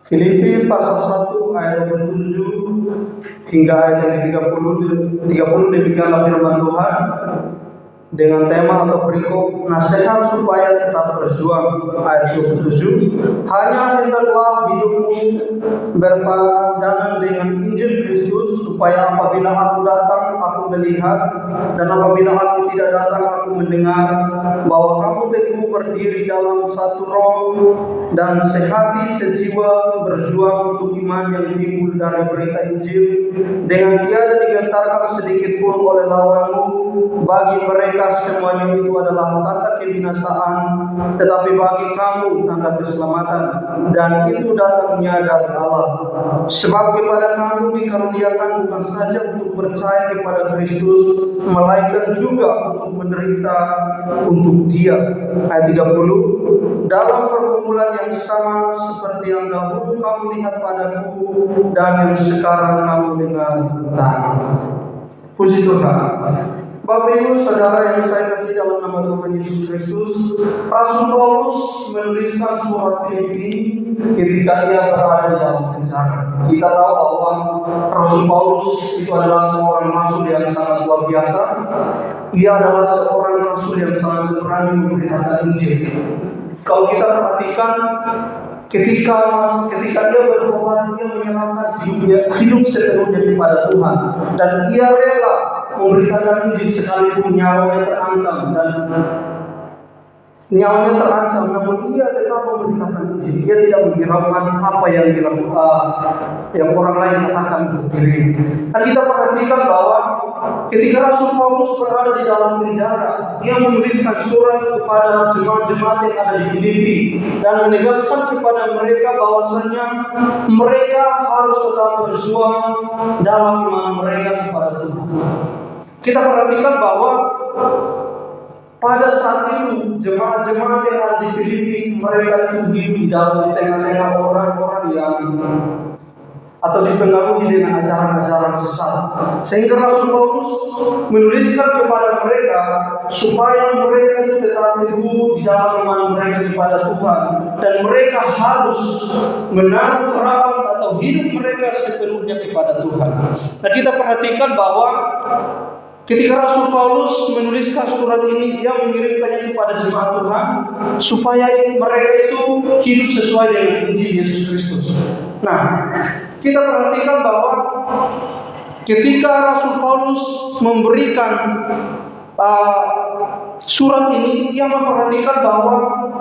Filipi pasal 1 ayat 27 hingga ayat yang 30 demikianlah firman Tuhan dengan tema atau berikut nasihat supaya tetap berjuang. Ayat 27, hanya hendaklah hidupmu berpadanan dengan Injil Kristus, supaya apabila aku datang aku melihat, dan apabila aku tidak datang aku mendengar, bahwa kamu teguh berdiri dalam satu roh dan sehati sejiwa berjuang untuk iman yang timbul dari berita Injil, dengan tiada digentarkan sedikit pun oleh lawanmu. Bagi mereka semuanya itu adalah tanda kebinasaan, tetapi bagi kamu tanda keselamatan, dan itu datangnya dari Allah. Sebab kepada kamu dikaruniakan bukan saja untuk percaya kepada Kristus, melainkan juga untuk menderita untuk Dia. Ayat 30, dalam pergumulan yang sama seperti yang dahulu kamu lihat padaku dan yang sekarang kamu dengar tentang. Puji Tuhan. Bapak Ibu Saudara yang saya kasih dalam nama Tuhan Yesus Kristus, Rasul Paulus menuliskan surat Filipi ketika dia berada di dalam penjara. Kita tahu bahwa Rasul Paulus itu adalah seorang rasul yang sangat luar biasa. Ia adalah seorang rasul yang sangat berani memberitakan Injil. Kalau kita perhatikan, ketika dia bertobat, dia menyerahkan hidup sepenuhnya kepada Tuhan, dan ia rela memberitakan Injil sekalipun nyawanya terancam, namun ia tetap memberitakan Injil. Dia tidak menghiraukan apa yang dilakukan, yang orang lain katakan untuk diri. Dan kita perhatikan bahwa ketika Rasul Paulus berada di dalam penjara, dia menuliskan surat kepada jemaat-jemaat yang ada di Filipi dan menegaskan kepada mereka bahwasanya mereka harus tetap berjuang dalam iman mereka kepada Tuhan. Kita perhatikan bahwa pada saat itu jemaat-jemaat yang ada di Filipi, mereka itu hidup di tengah-tengah orang-orang yang atau dipengaruhi dengan ajaran-ajaran sesat, sehingga Rasul Paulus menuliskan kepada mereka supaya mereka itu tetap teguh di dalam iman mereka kepada Tuhan, dan mereka harus menaruh harapan atau hidup mereka sepenuhnya kepada Tuhan. Nah, kita perhatikan bahwa ketika Rasul Paulus menuliskan surat ini, dia mengirimkannya kepada jemaat Tuhan supaya mereka itu hidup sesuai dengan Injil Yesus Kristus. Nah, kita perhatikan bahwa ketika Rasul Paulus memberikan surat ini, dia memperhatikan bahwa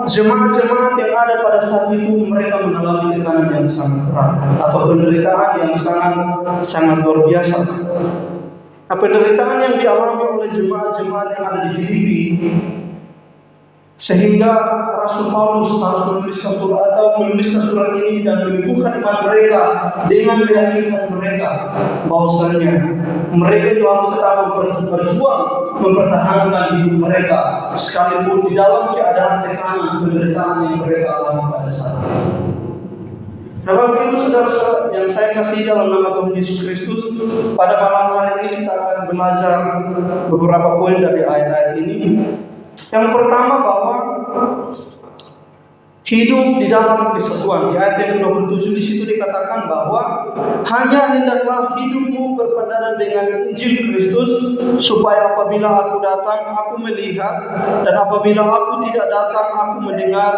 jemaat-jemaat yang ada pada saat itu mereka mengalami tekanan yang sangat berat atau penderitaan yang sangat luar biasa. Nah, penderitaan yang dialami oleh jemaat-jemaat yang ada di Filipi, sehingga Rasul Paulus harus menuliskan surat ini dan meneguhkan iman mereka dengan meyakinkan mereka bahwasanya mereka itu harus tetap berjuang mempertahankan hidup mereka sekalipun di dalam keadaan tekanan penderitaan yang mereka alami pada saat itu. Nah, Bapak Ibu Saudara yang saya kasih dalam nama Tuhan Yesus Kristus, pada malam hari ini kita akan belajar beberapa poin dari ayat-ayat ini. Yang pertama, bahwa hidup di dalam kesatuan. Di ayat yang ke-27 di situ dikatakan bahwa hanya hendaklah hidupmu berpadanan dengan Injil Kristus, supaya apabila aku datang aku melihat, dan apabila aku tidak datang aku mendengar,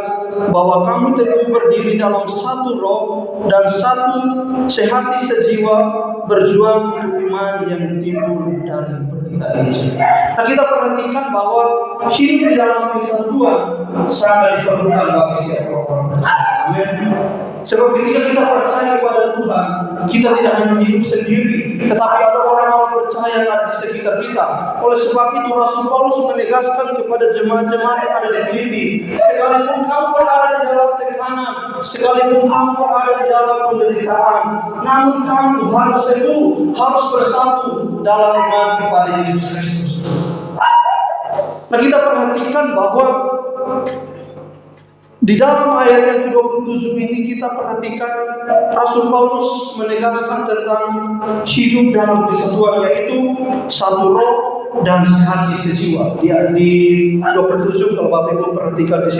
bahwa kamu teguh berdiri dalam satu roh dan satu sehati sejiwa berjuang untuk iman yang timbul dari berita Injil. Nah, kita perhatikan bahwa hidup di dalam kesatuan sangat diperlukan bagi setiap orang. Amin. Sebab ketika kita percaya kepada Tuhan, kita tidak hanya hidup sendiri, tetapi ada orang-orang percaya yang ada di sekitar kita. Oleh sebab itu Rasul Paulus menegaskan kepada jemaat-jemaat yang ada di Filipi, sekalipun kamu berada di dalam tekanan, sekalipun kamu berada di dalam penderitaan, namun kamu harus teguh, harus bersatu dalam iman kepada Yesus Kristus. Nah, kita perhatikan bahwa di dalam ayat yang ke-27 ini kita perhatikan Rasul Paulus menegaskan tentang hidup dalam kesatuan, yaitu satu roh dan sehati sejiwa. Di 27 kalau Bapak Ibu perhatikan di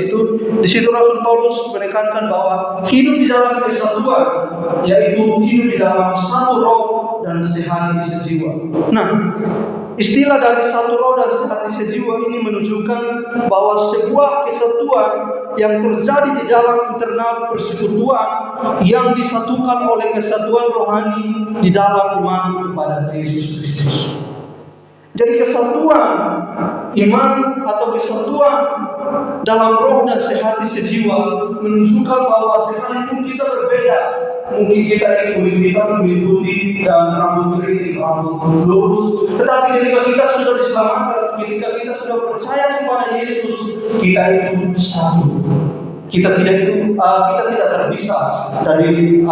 situ Rasul Paulus menekankan bahwa hidup di dalam kesatuan, yaitu hidup di dalam satu roh dan sehati sejiwa. Nah, istilah dari satu roh dan sehati sejiwa ini menunjukkan bahwa sebuah kesatuan yang terjadi di dalam internal persekutuan yang disatukan oleh kesatuan rohani di dalam iman kepada Yesus Kristus. Jadi kesatuan iman atau kesatuan dalam roh dan sehati sejiwa menunjukkan bahwa sekalipun kita berbeda, mungkin kita ini kulit hitam, kulit putih, dan rambut keriting, rambut lurus, tetapi ketika kita sudah diselamatkan, ketika kita sudah percaya kepada Yesus, kita itu satu. Kita tidak terpisah dari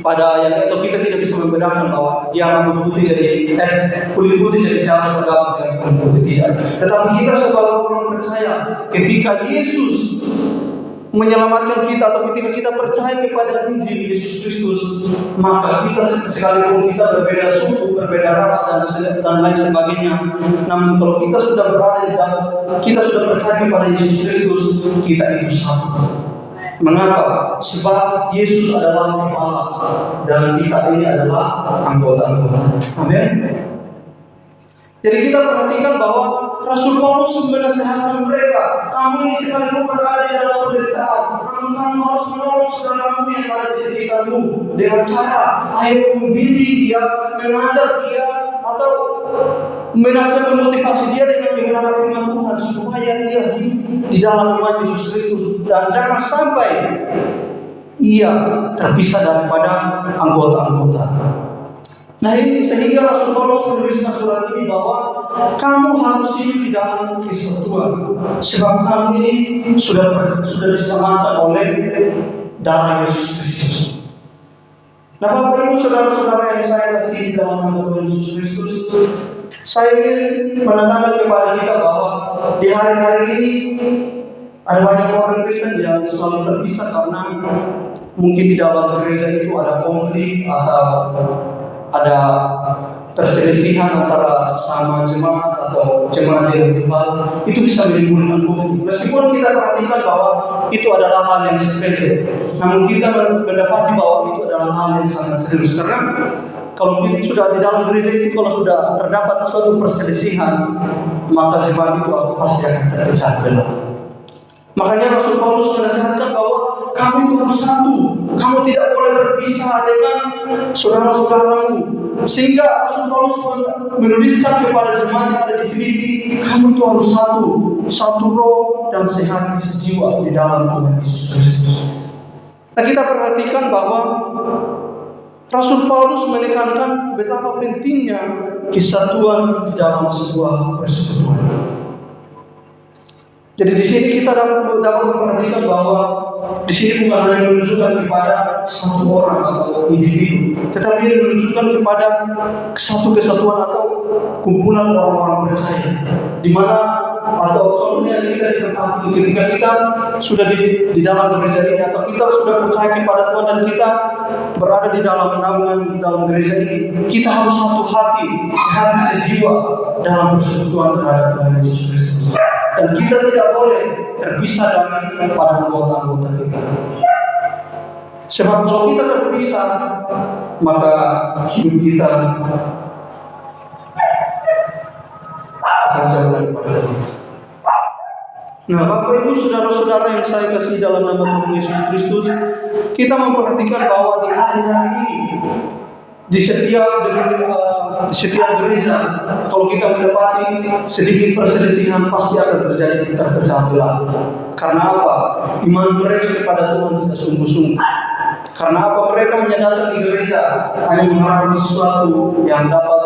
pada yang itu. Kita tidak bisa membedakan bahwa dia rambut putih jadi kulit putih jadi siapa saudara yang kulit putih, tidak. Tetapi kita sebagai orang percaya, ketika Yesus menyelamatkan kita atau ketika kita percaya kepada Injil Yesus Kristus, maka kita sekalipun kita berbeda suku, berbeda ras dan lain sebagainya, namun kalau kita sudah berada di dalam, kita sudah percaya kepada Yesus Kristus, kita itu satu. Mengapa? Sebab Yesus adalah kepala dan kita ini adalah anggota-anggota. Amin. Jadi kita perhatikan bahwa Rasul Paulus menasihatkan mereka, kamu ini sekalipun berada di dalam penderitaan, kamu harus menolong saudaramu yang ada di sekitarmu dengan cara ayo membimbing dia, mengajar dia, atau menasihati, memotivasi dia dengan kebenaran firman Tuhan supaya dia hidup di dalam iman Yesus Kristus dan jangan sampai ia terpisah daripada anggota-anggota. Nah ini sehingga Rasul Paulus menuliskan surat ini bahwa kamu harus hidup di dalam kesatuan, sebab kamu ini sudah diselamatkan oleh darah Yesus Kristus. Nah Bapak Ibu saudara-saudara yang saya kasih di dalam nama Tuhan Yesus Kristus, saya ingin menekankan kepada kita bahwa di hari-hari ini ada banyak orang Kristen yang selalu terpisah karena mungkin di dalam gereja itu ada konflik atau ada perselisihan antara sesama jemaat atau jemaat yang rival, itu bisa menimbulkan konflik. Meskipun kita perhatikan bahwa itu adalah hal yang sepele, namun kita mendapati bahwa itu adalah hal yang sangat serius. Karena kalau kita sudah di dalam gereja itu, kalau sudah terdapat suatu perselisihan, maka jemaat itu pasti akan terpecah belah. Makanya Rasul Paulus menasihatkan bahwa kamu itu harus satu, kamu tidak boleh berpisah dengan saudara-saudaramu. Sehingga Rasul Paulus menuliskan kepada jemaat yang ada di Filipi, kamu itu harus satu roh dan sehati sejiwa di dalam Tuhan Yesus Kristus. Nah kita perhatikan bahwa Rasul Paulus menekankan betapa pentingnya kesatuan di dalam sebuah persekutuan. Jadi di sini kita dapat memperhatikan bahwa di sini bukan hanya menunjukkan kepada satu orang atau individu, tetapi menunjukkan kepada satu kesatuan atau kumpulan orang-orang percaya, di mana atau contohnya kita di tempat itu, ketika kita sudah di dalam gereja ini atau kita sudah percaya kepada Tuhan dan kita berada di dalam naungan dalam gereja ini, kita harus satu hati, sehati sejiwa dalam persekutuan terhadap Tuhan Yesus Kristus. Dan kita tidak boleh terpisah dari para anggota-anggota kita. Sebab kalau kita terpisah, maka hidup kita akan jauh daripada Tuhan. Nah, Bapak Ibu saudara-saudara yang saya kasih dalam nama Tuhan Yesus Kristus, kita memperhatikan bahwa di hari-hari ini di setiap gereja, kalau kita mendapati sedikit perselisihan, pasti akan terjadi terpecah belah. Karena apa? Iman mereka kepada Tuhan tidak sungguh-sungguh. Karena apa? Mereka hanya datang di gereja hanya mengharapkan sesuatu yang dapat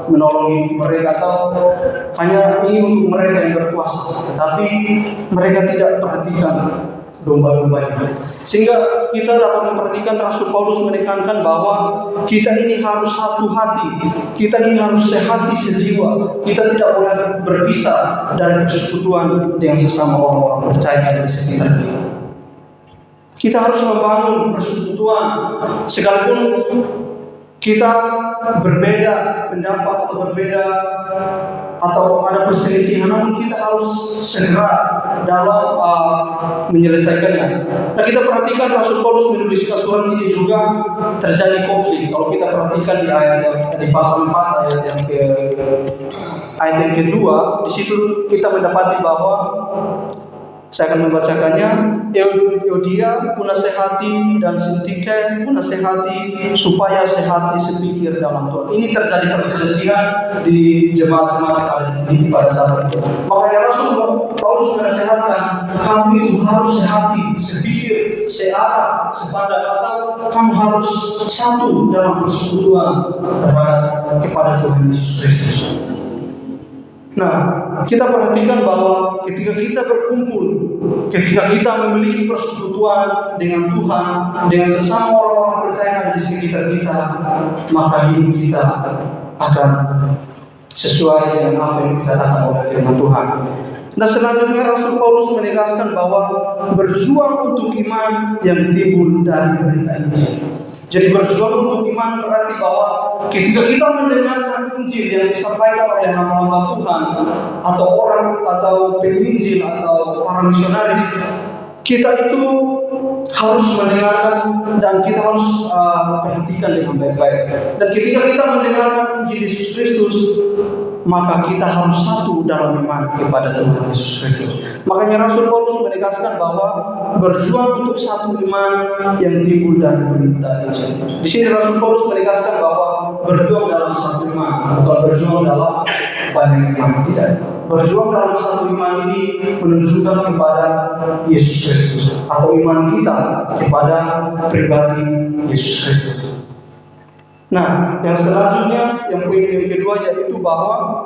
menolongi mereka atau hanya ingin untuk mereka yang berkuasa, tetapi mereka tidak perhatikan domba-dombanya. Sehingga kita dapat memperhatikan Rasul Paulus menekankan bahwa kita ini harus satu hati, kita ini harus sehati sejiwa, kita tidak boleh berpisah dari persekutuan dengan sesama orang-orang percaya di sekitar kita. Kita harus membangun persekutuan, sekalipun kita berbeda pendapat atau berbeda atau ada perselisihan, namun kita harus segera dalam menyelesaikannya. Nah, kita perhatikan Rasul Paulus menuliskan surat ini juga terjadi konflik. Kalau kita perhatikan di di pasal 4 ayat yang kedua, di situ kita mendapati bahwa saya akan membacakannya. Euodia kunasehati dan Sintike kunasehati supaya sehati sepikir dalam Tuhan. Ini terjadi perselisihan di jemaat-jemaat yang ada di pada saat itu. Makanya Rasul Paulus menasihatkan, kamu itu harus sehati, sepikir, searah, sepandang, atau kamu harus satu dalam persekutuan kepada Tuhan Yesus Kristus. Nah, kita perhatikan bahwa ketika kita berkumpul, ketika kita memiliki persekutuan dengan Tuhan, dengan sesama orang-orang percaya di sekitar kita, maka hidup kita akan sesuai dengan apa yang dikatakan oleh firman Tuhan. Nah, selanjutnya Rasul Paulus menegaskan bahwa berjuang untuk iman yang timbul dari berita Injil. Jadi berjuang untuk iman berarti bahwa ketika kita mendengarkan Injil yang disampaikan oleh hamba-hamba Tuhan atau orang atau penginjil atau para misionaris, kita itu harus mendengarkan dan kita harus perhatikan dengan baik-baik. Dan ketika kita mendengarkan Injil Yesus Kristus, maka kita harus satu dalam iman kepada Tuhan Yesus Kristus. Makanya Rasul Paulus menegaskan bahwa berjuang untuk satu iman yang timbul dari berita Injil. Di sini Rasul Paulus menegaskan bahwa berjuang dalam satu iman, bukan berjuang dalam banyak iman, tidak. Berjuang dalam satu iman ini menunjukkan kepada Yesus Kristus atau iman kita kepada pribadi Yesus Kristus. Nah, yang selanjutnya, yang poin yang kedua yaitu bahwa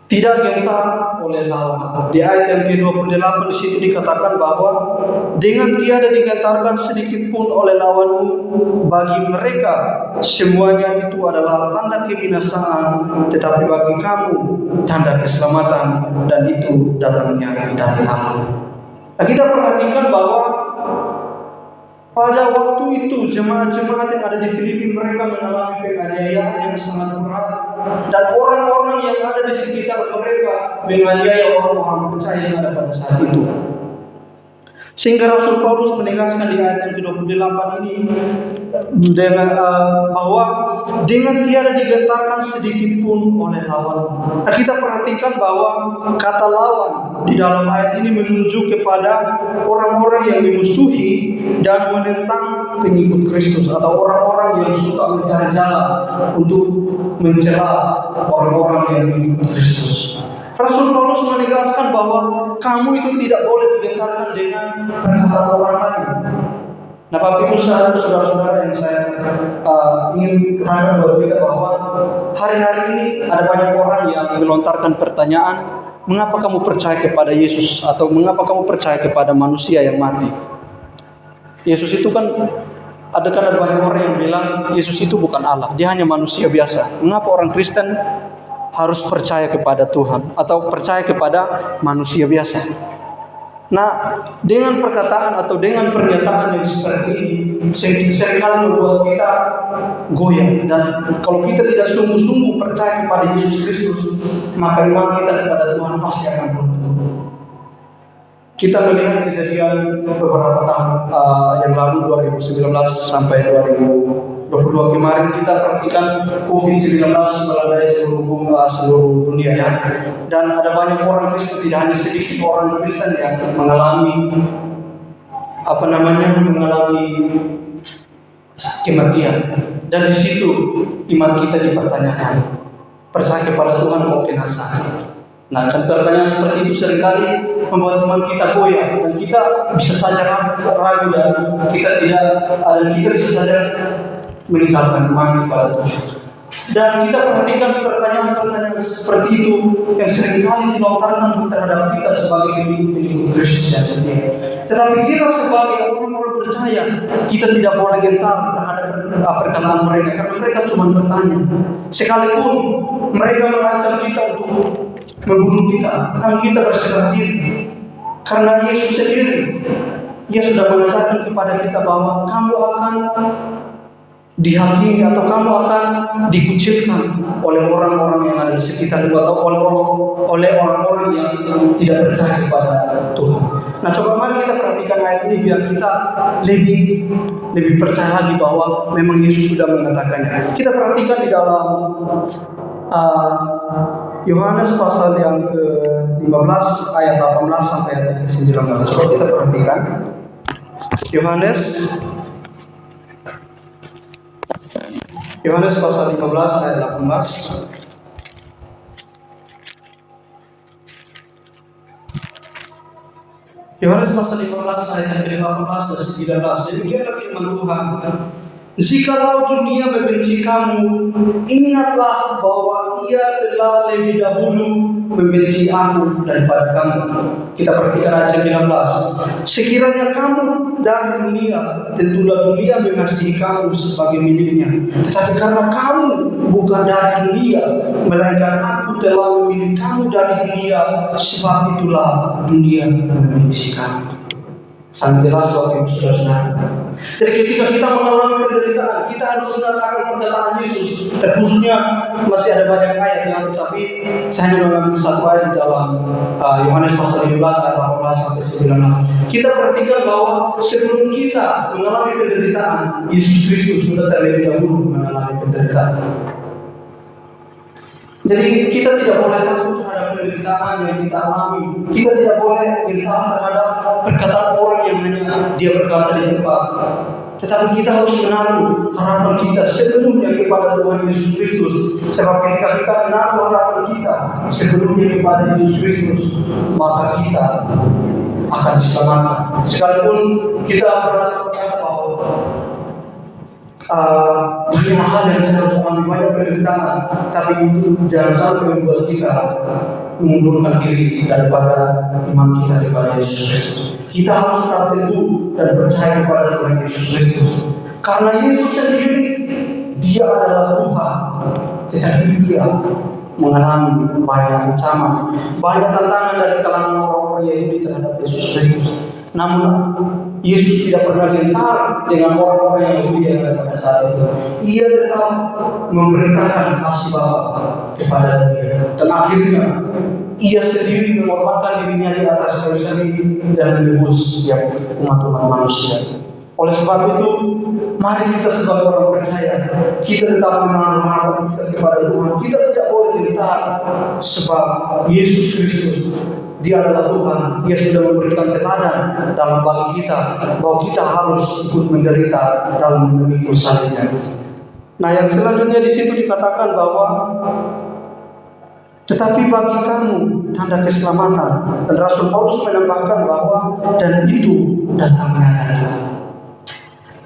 tidak gentar oleh lawan. Di ayat yang ke-28 di situ dikatakan bahwa dengan tiada digentarkan sedikit pun oleh lawanmu, bagi mereka semuanya itu adalah tanda kebinasaan, tetapi bagi kamu tanda keselamatan, dan itu datangnya dari Allah. Nah, kita perhatikan bahwa pada waktu itu jemaat-jemaat yang ada di Filipi mereka mengalami penganiayaan yang sangat berat, dan orang-orang yang ada di sekitar mereka menganiaya orang-orang percaya yang ada pada saat itu. Sehingga Rasul Paulus menegaskan di ayat yang ke-28 ini dengan bahwa dengan tiada digentarkan sedikit pun oleh lawan. Nah, kita perhatikan bahwa kata lawan di dalam ayat ini menunjuk kepada orang-orang yang memusuhi dan menentang pengikut Kristus, atau orang-orang yang suka mencari jalan untuk mencela orang-orang yang mengikut Kristus. Rasul Paulus menegaskan bahwa kamu itu tidak boleh digentarkan dengan perkataan orang lain. Nah, Bapak Ibu saudara-saudara yang saya ingin katakan buat kita bahwa hari-hari ini ada banyak orang yang melontarkan pertanyaan, mengapa kamu percaya kepada Yesus, atau mengapa kamu percaya kepada manusia yang mati? Yesus itu kan ada banyak orang yang bilang Yesus itu bukan Allah, dia hanya manusia biasa. Mengapa orang Kristen harus percaya kepada Tuhan atau percaya kepada manusia biasa? Nah, dengan perkataan atau dengan pernyataan yang seperti ini seringkali membuat kita goyah, dan kalau kita tidak sungguh-sungguh percaya kepada Yesus Kristus, maka iman kita kepada Tuhan pasti akan runtuh. Kita melihat kejadian beberapa tahun yang lalu, 2019 sampai 2022 kemarin, kita perhatikan COVID-19 melandai seluruh dunia ya. Dan ada banyak orang Kristen, tidak hanya sedikit orang Kristen yang mengalami mengalami kematian. Dan di situ iman kita dipertanyakan. Percaya kepada Tuhan kok binasa. Nah, dan pertanyaan seperti itu seringkali membuat iman kita goyah, dan kita bisa saja ragu, dan kita bisa saja meninggalkan iman kepada Tuhan. Dan kita perhatikan pertanyaan-pertanyaan seperti itu yang seringkali dilontarkan terhadap kita sebagai pengikut Kristus yang sendiri. Tetapi kita sebagai orang-orang percaya, kita tidak boleh gentar terhadap perkataan mereka, karena mereka cuma bertanya. Sekalipun mereka mengancam kita untuk membunuh kita, namun kita berserah diri, karena Yesus sendiri, Dia sudah mengajarkan kepada kita bahwa kamu akan dihakimi atau kamu akan dikucilkan oleh orang-orang yang ada di sekitarmu atau oleh orang-orang yang tidak percaya kepada Tuhan. Nah, coba mari kita perhatikan ayat ini biar kita lebih percaya lagi bahwa memang Yesus sudah mengatakannya. Kita perhatikan di dalam Yohanes pasal yang ke-15 ayat 18 sampai ayat ke-19. Coba kita perhatikan Yohanes pasal 15 ayat 18. Yohanes pasal 15 ayat yang ke-18 dan 19. Demikianlah firman Tuhan. Jikalau dunia membenci kamu, ingatlah bahwa ia telah lebih dahulu membenci aku daripada kamu. Kita perhatikan ayat 19. Sekiranya kamu dari dunia, tentulah dunia mengasihi kamu sebagai miliknya. Tetapi karena kamu bukan dari dunia, melainkan aku telah memilih kamu dari dunia, sebab itulah dunia membenci kamu. Sangat jelas waktu itu, saudara-saudara. Jadi ketika kita mengalami penderitaan, kita harus mengatakan perkataan Yesus. Terkhususnya masih ada banyak ayat yang, tapi saya hanya mengambil satu ayat di dalam Yohanes pasal 15 ayat 18 sampai 19. Kita perhatikan bahwa sebelum kita mengalami penderitaan, Yesus Kristus sudah terlebih dahulu mengalami penderitaan. Jadi kita tidak boleh takut terhadap penderitaan yang kita alami. Kita tidak boleh gentar terhadap perkataan orang yang hanya dia berkata di depan. Tetapi kita harus menaruh harapan kita sepenuhnya kepada Tuhan Yesus Kristus. Sebab ketika kita menaruh harapan kita sepenuhnya kepada Yesus Kristus, maka kita akan diselamatkan. Sekalipun kita merasa berkata bahwa banyak hal yang saya harus alami, banyak penderitaan, tapi itu jangan sampai membuat kita mengundurkan diri daripada iman kita kepada Yesus Kristus. Kita harus tetap teguh dan percaya kepada Tuhan Yesus Kristus. Karena Yesus sendiri, dia adalah Tuhan, tetapi dia mengalami banyak ancaman, banyak tantangan dari kalangan orang-orang Yahudi terhadap Yesus Kristus. Namun Yesus tidak pernah gentar dengan orang-orang yang Yahudi yang ada pada saat itu. Ia tetap memberitakan kasih Bapa kepada dia, dan akhirnya ia sendiri mengorbankan dirinya di atas kayu salib dan menebus setiap umat-umat manusia. Oleh sebab itu, mari kita sebagai orang percaya, kita tetap menaruh harapan kita kepada Tuhan. Kita tidak boleh gentar, sebab Yesus Kristus, dia adalah Tuhan. Dia sudah memberikan teladan dalam bagi kita bahwa kita harus ikut menderita dalam memikul salibnya. Nah, yang selanjutnya di situ dikatakan bahwa tetapi bagi kamu tanda keselamatan, dan Rasul Paulus menambahkan bahwa dan itu datangnya dari Allah.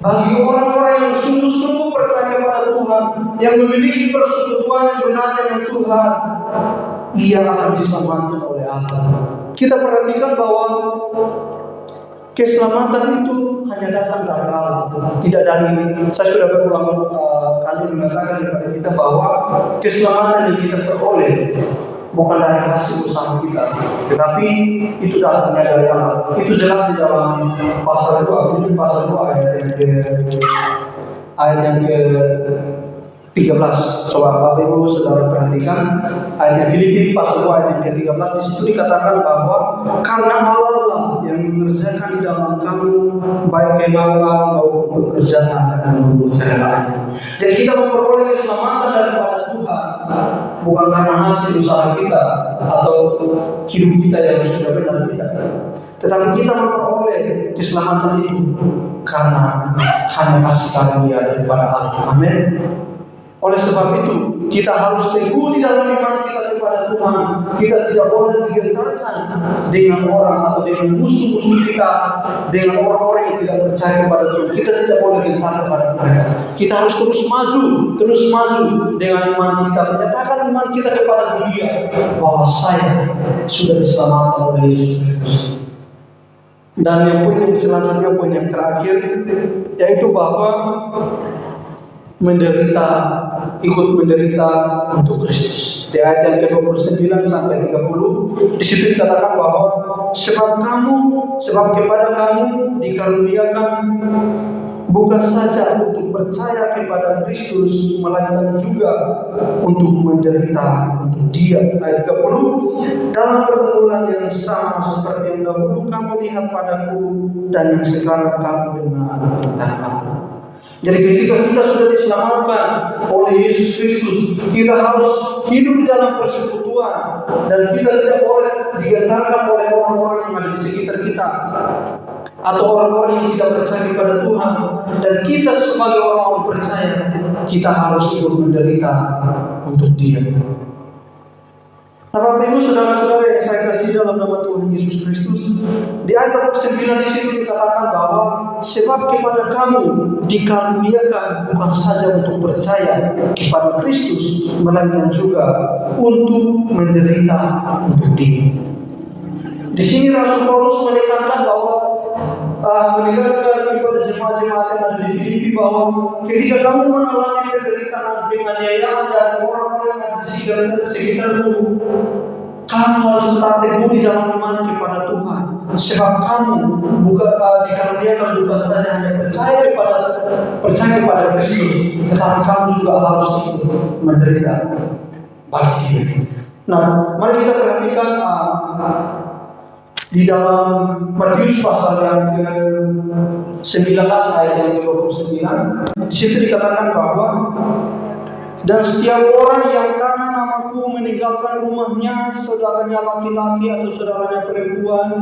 Bagi orang-orang yang sungguh-sungguh percaya pada Tuhan, yang memiliki persekutuan yang benar dengan Tuhan, ia akan diselamatkan oleh Allah. Kita perhatikan bahwa keselamatan itu hanya datang dari Allah, tidak dari. Saya sudah berulang kali mengatakan kepada kita bahwa keselamatan yang kita peroleh bukan dari hasil usaha kita, tetapi itu datangnya dari Allah. Itu jelas di dalam pasal 2 ayat yang ke 13. Coba Bapak Ibu Saudara perhatikan ayat Filipi pasal 2 ayat yang ke-13. Di situ dikatakan bahwa karena Allah yang mengerjakan di dalam kamu baik kemauan maupun pekerjaan dan menurut kehendaknya. Jadi kita memperoleh keselamatan daripada Tuhan bukan karena hasil usaha kita atau hidup kita yang sudah benar, tidak. Tetapi kita memperoleh keselamatan itu karena hanya kasih karunia daripada Allah. Amin. Oleh sebab itu, kita harus teguh di dalam iman kita kepada Tuhan. Kita tidak boleh digentarkan dengan orang atau dengan musuh-musuh kita, dengan orang-orang yang tidak percaya kepada Tuhan. Kita tidak boleh gentar kepada mereka. Kita harus terus maju dengan iman kita, menyatakan iman kita kepada dunia bahwa saya sudah diselamatkan oleh Yesus Kristus. Dan yang poin yang selanjutnya, poin yang terakhir, yaitu bahwa ikut menderita untuk Kristus. Di ayat yang ke-29 sampai 30, di situ dikatakan bahwa sebab kepada kamu dikaruniakan bukan saja untuk percaya kepada Kristus, melainkan juga untuk menderita untuk Dia. Ayat 30, dalam pergumulan yang sama seperti yang dahulu kamu lihat padaku dan yang sekarang kamu dengar tentang aku. Jadi ketika kita sudah diselamatkan oleh Yesus Kristus, kita harus hidup dalam persekutuan dan kita tidak boleh digantarkan oleh orang-orang yang ada di sekitar kita atau orang-orang yang tidak percaya kepada Tuhan. Dan kita sebagai orang-orang percaya, kita harus hidup menderita untuk Dia. Nah, Bapak Ibu, saudara-saudara yang saya kasih dalam nama Tuhan Yesus Kristus, di ayat 9 di situ dikatakan bahwa sebab kepada kamu dikaruniakan bukan saja untuk percaya kepada Kristus, melainkan juga untuk menderita untuk Dia. Di sini Rasul Paulus menekankan bahwa menegaskan kepada jemaat-jemaat yang ada di Filipi bahwa ketika kamu mengalami penderitaan, penganiayaan dari orang-orang yang ada di sekitarmu, kamu harus tetap teguh di dalam iman kepada Tuhan. Sebab kamu bukan dikaruniakan bukan saja hanya percaya kepada Kristus, tetapi kamu juga harus menderita bagi Dia. Nah, mari kita perhatikan di dalam Matius pasal yang ke-19 ayat yang ke-29, di situ dikatakan bahwa dan setiap orang yang karena namaku meninggalkan rumahnya, saudaranya laki-laki atau saudaranya perempuan,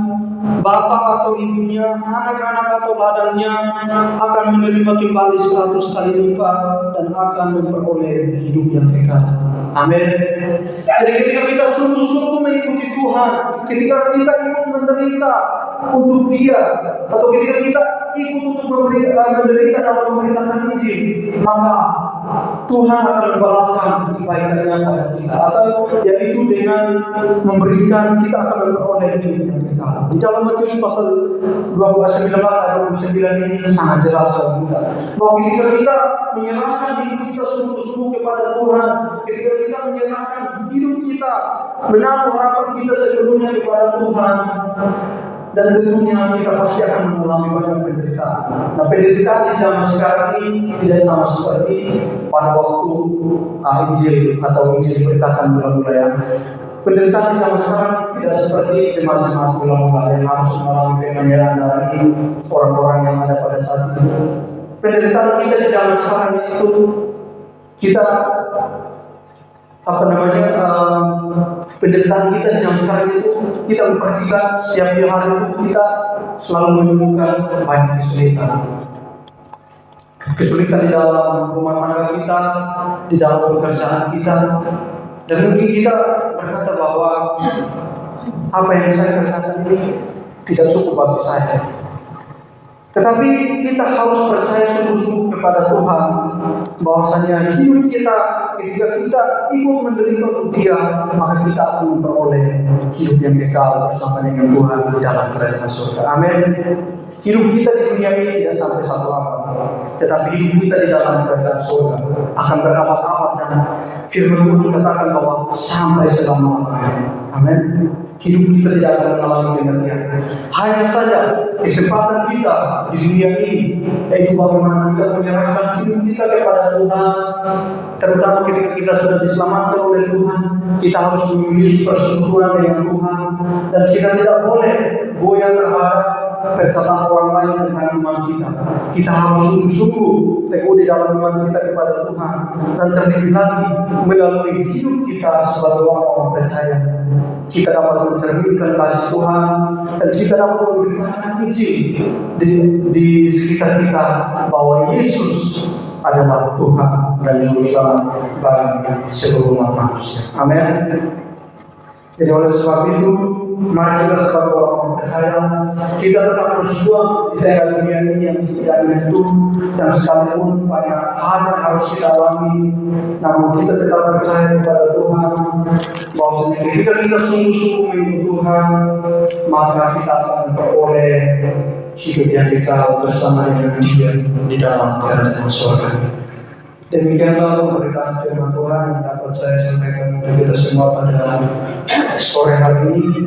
bapak atau ibunya, anak-anak atau ladangnya, akan menerima kembali 100 kali lipat dan akan memperoleh hidup yang kekal. Amin. Jadi ketika kita sungguh-sungguh mengikuti Tuhan, ketika kita ikut menderita untuk Dia, atau ketika kita ikut untuk menderita dalam memberitakan Injil, maka Tuhan akan membalaskan kebaikannya pada kita, atau yaitu dengan memberikan kita akan memperoleh hidup yang kekal. Di dalam Matius pasal 19 ayat 29 ini sangat jelas bagi kita bahwa ketika kita menyerahkan hidup kita sungguh-sungguh kepada Tuhan, ketika kita menyerahkan hidup kita, menaruh harapan kita sepenuhnya kepada Tuhan, dan tentunya kita pasti akan mengalami banyak penderitaan. Nah, penderitaan di zaman sekarang ini tidak sama seperti pada waktu Injil atau Injil diberitakan mula-mula ya. Penderitaan di zaman sekarang tidak seperti jemaat-jemaat mula-mula yang harus mengalami penganiayaan dari orang-orang yang ada pada saat itu. Penderitaan kita di zaman sekarang itu kita penderitaan kita di zaman sekarang itu kita memperhatikan setiap hari itu kita selalu menemukan banyak kesulitan di dalam rumah tangga kita, di dalam pekerjaan kita, dan mungkin kita berkata bahwa apa yang saya kerjakan ini tidak cukup bagi saya. Tetapi kita harus percaya sungguh-sungguh kepada Tuhan bahwasanya hidup kita ketika kita ikut menderita untuk Dia, maka kita akan memperoleh hidup yang kekal bersama dengan Tuhan di dalam kerajaan surga. Amin. Hidup kita di dunia ini tidak sampai satu abad, tetapi hidup kita di dalam kerajaan surga akan berabad-abad, dan firman Tuhan katakan bahwa sampai selama-lamanya. Amin. Hidup kita tidak akan mengalami kematian. Hanya saja kesempatan kita di dunia ini, yaitu bagaimana kita menyerahkan hidup kita kepada Tuhan, terutama ketika kita sudah diselamatkan oleh Tuhan. Kita harus memilih persekutuan dengan Tuhan, dan kita tidak boleh goyah terhadap perkataan orang lain tentang iman kita. Kita harus sungguh-sungguh teguh di dalam iman kita kepada Tuhan, dan terlebih lagi melalui hidup kita sebagai orang-orang percaya, kita dapat mencerminkan kasih Tuhan, dan kita dapat memberikan Injil di sekitar kita bahwa Yesus adalah Tuhan dan Juru Selamat bagi seluruh umat manusia. Amin. Jadi oleh sebab itu, mari kita sebagai orang percaya, kita tetap berjuang di daerah dunia ini yang tidak menentu, dan sekalipun banyak hal yang harus kita alami, namun kita tetap percaya kepada Tuhan bahwa ketika kita sungguh-sungguh mengikut Tuhan, maka kita akan memperoleh hidup yang kekal bersama dengan Dia di dalam kerajaan surga. Demikianlah pemberitaan firman Tuhan yang dapat saya sampaikan kepada kita semua pada sore hari ini.